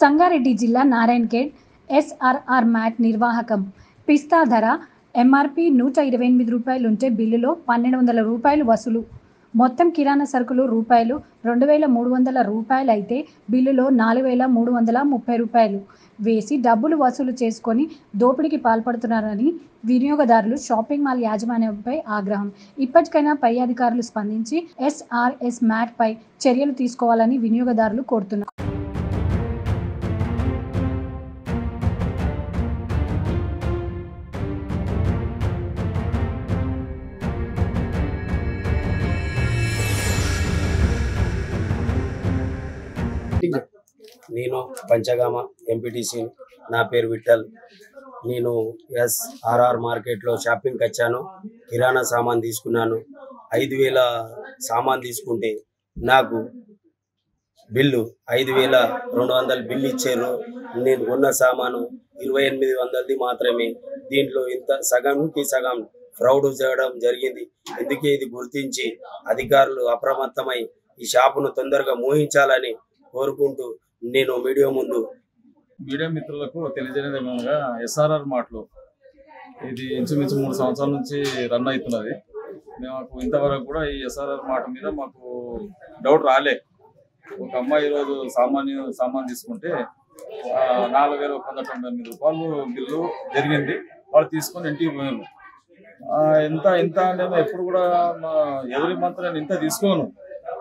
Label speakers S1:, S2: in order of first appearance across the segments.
S1: సంగారెడ్డి జిల్లా Narayankhed SRR mat నిర్వాహకం పిస్తా ధర MRP 128 రూపాయలు ఉంటే బిల్లులో 1200 రూపాయలు వసూలు. మొత్తం కిరాణా సరుకులు రూపాయలు 2300 రూపాయలు అయితే బిల్లులో 4330 రూపాయలు వేసి డబ్బులు వసూలు చేసుకొని దోపిడీకి పాల్పడుతున్నారని వినియోగదారులు షాపింగ్ మాల్ యాజమాన్యంపై ఆగ్రహం. ఇప్పటికైనా పై అధికారులు స్పందించి ఎస్ఆర్ఎస్ మ్యాట్ పై చర్యలు తీసుకోవాలని వినియోగదారులు కోరుతున్నారు.
S2: నేను పంచగామ ఎంపీటీసీ. నా పేరు విఠల్. నేను ఎస్ఆర్ఆర్ మార్కెట్లో షాపింగ్కి వచ్చాను. కిరాణా సామాన్ తీసుకున్నాను. 5000 సామాన్ తీసుకుంటే నాకు బిల్లు 5200 బిల్లు ఇచ్చారు. నేను కొన్న సామాను 2800 మాత్రమే. దీంట్లో ఇంత సగంకి సగం ఫ్రాడ్ చేయడం జరిగింది. అందుకే ఇది గుర్తించి అధికారులు అప్రమత్తమై ఈ షాపును తొందరగా మోహించాలని కోరుకుంటూ నేను మీడియా
S3: మిత్రులకు తెలియజేయడం ఏమనగా ఎస్ఆర్ఆర్ మార్ట్లో ఇది ఇంచుమించు 3 సంవత్సరాల నుంచి రన్ అవుతున్నది. మాకు ఇంతవరకు కూడా ఈ ఎస్ఆర్ఆర్ మార్ట్ మీద మాకు డౌట్ రాలే. ఒక అమ్మాయి ఈరోజు సామాన్ తీసుకుంటే 4198 రూపాయలు బిల్లు జరిగింది. వాళ్ళు తీసుకొని ఇంటికి పోయాను. ఎంత నేను ఎప్పుడు కూడా ఎవరి మంత్ నేను ఇంత తీసుకోను,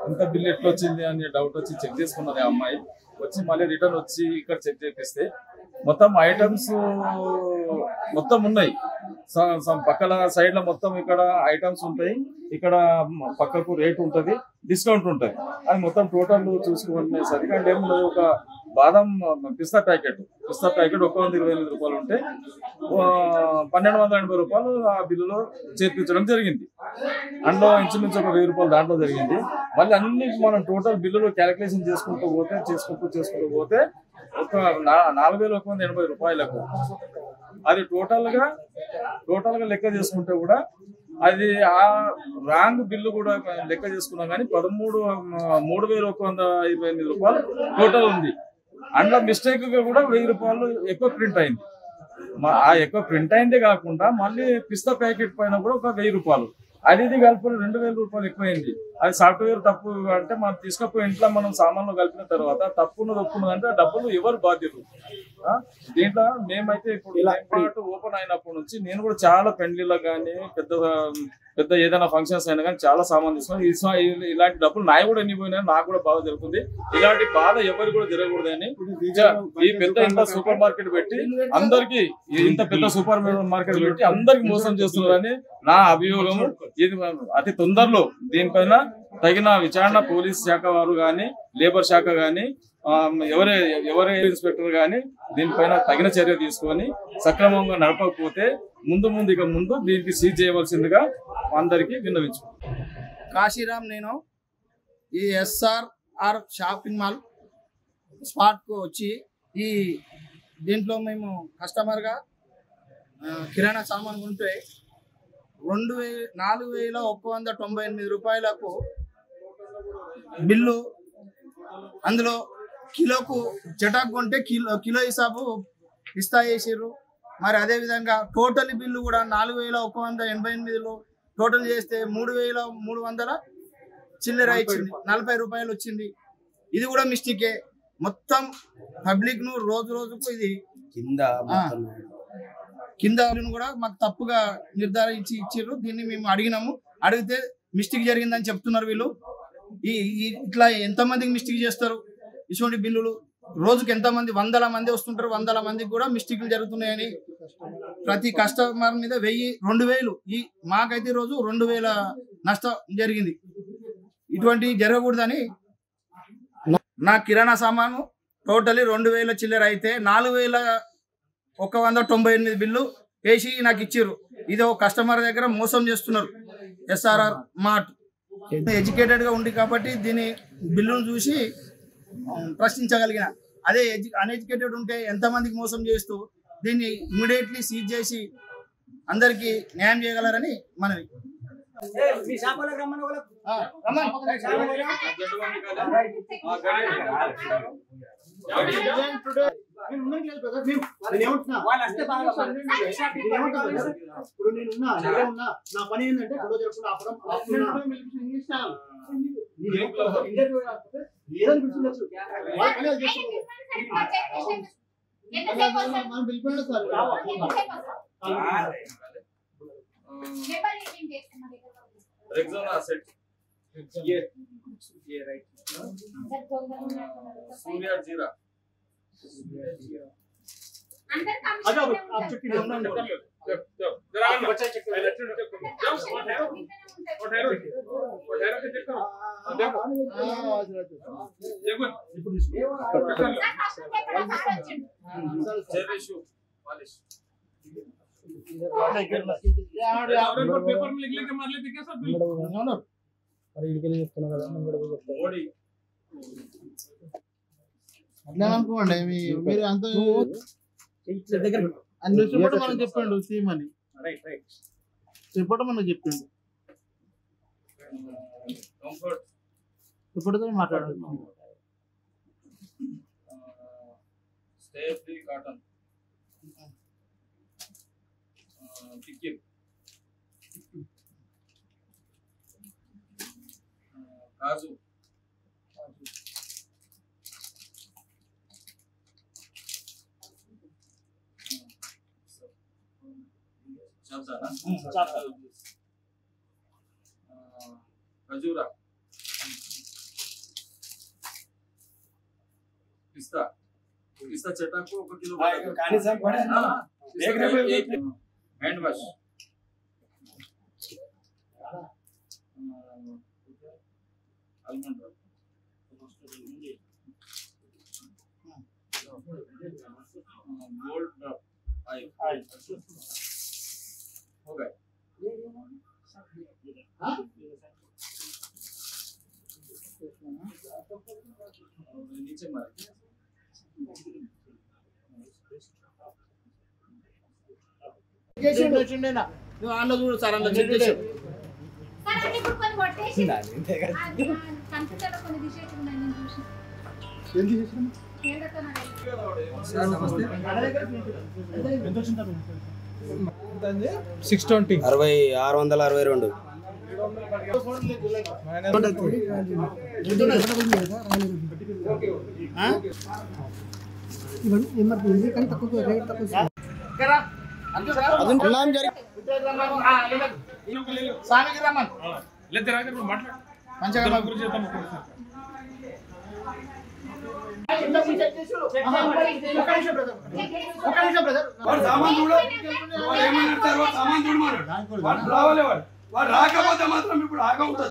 S3: ఇంత బిల్లు ఎట్లా వచ్చింది అని డౌట్ వచ్చి చెక్ చేసుకున్నది. ఆ అమ్మాయి వచ్చి మళ్ళీ రిటర్న్ వచ్చి ఇక్కడ చెక్ చేపిస్తే మొత్తం ఐటమ్స్ మొత్తం ఉన్నాయి. పక్కల సైడ్లో మొత్తం ఇక్కడ ఐటమ్స్ ఉంటాయి, ఇక్కడ పక్కకు రేట్ ఉంటుంది, డిస్కౌంట్ ఉంటుంది. అది మొత్తం టోటల్ చూసుకునేసరికి అంటే ఏమున్నది, ఒక బాదం పిస్తా ప్యాకెట్ 128 రూపాయలు ఉంటే 1280 రూపాయలు ఆ బిల్లులో చేర్పించడం జరిగింది. అందులో ఇంచుమించు ఒక 1000 రూపాయలు దాంట్లో జరిగింది. మళ్ళీ అన్ని మనం టోటల్ బిల్లులు క్యాలిక్యులేషన్ చేసుకుంటూ పోతే ఒక 4180 రూపాయలకు అది టోటల్గా లెక్క చేసుకుంటే కూడా అది ఆ రాంగ్ బిల్లు కూడా లెక్క చేసుకున్నాం కానీ 3128 రూపాయలు టోటల్ ఉంది. అందులో మిస్టేక్గా కూడా 1000 రూపాయలు ఎక్కువ ప్రింట్ అయింది. ఆ ఎక్కువ ప్రింట్ అయిందే కాకుండా మళ్ళీ పిస్తా ప్యాకెట్ పైన కూడా ఒక 1000 రూపాయలు అది కలుపుకొని 2000 రూపాయలు ఎక్కువైంది. అది సాఫ్ట్వేర్ తప్పు అంటే మనం తీసుకపోయి ఇంట్లో మనం సామాన్లు కలిపిన తర్వాత తప్పున్నదంటే ఆ డబ్బులు ఎవరు బాధ్యత. దీంట్లో మేమైతే ఇప్పుడు ఓపెన్ అయినప్పటి నుంచి నేను కూడా చాలా పెండ్లీలకు కానీ పెద్ద ఏదైనా ఫంక్షన్స్ అయినా కానీ చాలా సామాన్ తీసుకున్నాను. ఇలాంటి డబ్బులు నాయి కూడా ఎన్ని పోయినా నాకు కూడా బాధ జరుగుతుంది. ఇలాంటి బాధ ఎవరికి కూడా జరగకూడదని ఈ ఇంత సూపర్ మార్కెట్ పెట్టి అందరికి అందరికి మోసం చేస్తున్నారని నా అభియోగం. ఇది అతి తొందరలో దీనిపైన తగిన విచారణ పోలీస్ శాఖ వారు కానీ, లేబర్ శాఖ కానీ, ఎవరే ఇన్స్పెక్టర్ కానీ దీనిపైన తగిన చర్య తీసుకొని సక్రమంగా నడపకపోతే ముందు దీనికి సీజ్ చేయవలసిందిగా అందరికీ విన్నవించు.
S4: కాశీరామ్, నేను ఈ ఎస్ఆర్ఆర్ షాపింగ్ మాల్ స్పాట్కు వచ్చి దీంట్లో మేము కస్టమర్గా కిరాణా సామాన్ కొంటే 4198 రూపాయలకు బిల్లు, అందులో కిలోకు చటాక్ కొంటే కిలో హిసాబు ఇస్తా చేసిర్రు. మరి అదేవిధంగా టోటల్ బిల్లు కూడా 4188లో టోటల్ చేస్తే 3300 చిల్లర ఇచ్చింది, 40 రూపాయలు వచ్చింది. ఇది కూడా మిస్టేకే. మొత్తం పబ్లిక్ ను రోజుకు ఇది కింద కూడా మాకు తప్పుగా నిర్ధారించి ఇచ్చిర్రు. దీన్ని మేము అడిగితే మిస్టేక్ జరిగిందని చెప్తున్నారు వీళ్ళు. ఇట్లా ఎంతమందికి మిస్టేక్ చేస్తారు ఇటువంటి బిల్లులు? రోజుకి ఎంతమంది, 100 మంది వస్తుంటారు, 100 మందికి కూడా మిస్టేక్లు జరుగుతున్నాయని ప్రతి కస్టమర్ మీద 1000, 2000 మాకైతే రోజు 2000 నష్టం జరిగింది. ఇటువంటి జరగకూడదని నా కిరాణా సామాను టోటలీ 2000 చిల్లర అయితే 4198 బిల్లు వేసి నాకు ఇచ్చిర్రు. ఇది ఒక కస్టమర్ దగ్గర మోసం చేస్తున్నారు ఎస్ఆర్ఆర్ మార్ట్. ఎడ్యుకేటెడ్గా ఉంది కాబట్టి దీని బిల్లును చూసి ప్రశ్నించగలిగిన. అదే అన్ఎడ్యుకేటెడ్ ఉంటే ఎంతమందికి మోసం చేస్తూ దీన్ని ఇమీడియట్లీ సీజ్ చేసి అందరికీ న్యాయం చేయగలరని మనవి.
S5: ఇప్పుడు నేనున్నా నా పని ఏంటంటే గొడవ జరగకుండా ఆపడం ఏదని పిలిచిండొచ్చు మనం పిలిపోయాడు సార్
S3: सूर्या जीरा पेपर में लिख लेके मार लेते क्या सब
S4: అట్లా అనుకోండి మీరు అంత అన్ని చెప్పడం మనం చెప్పండు సీమ్ అని చెప్పడం మనకు చెప్పిండు చెప్పడంతో మాట్లాడాలి
S3: स्टे फ्री कॉटन टिकिल काजू खजूरा पिस्ता पिस्ता चटा को 1 किलो
S2: కానీ సార్ పడే
S3: hand wash almond gold oil हो गए नीचे मार
S4: వాళ్ళు చూడు సార్ అలా చెప్పేసి
S5: $620
S2: 662 వాడు రాకపోతే మాత్రం ఇప్పుడు ఆగా ఉంటుంది.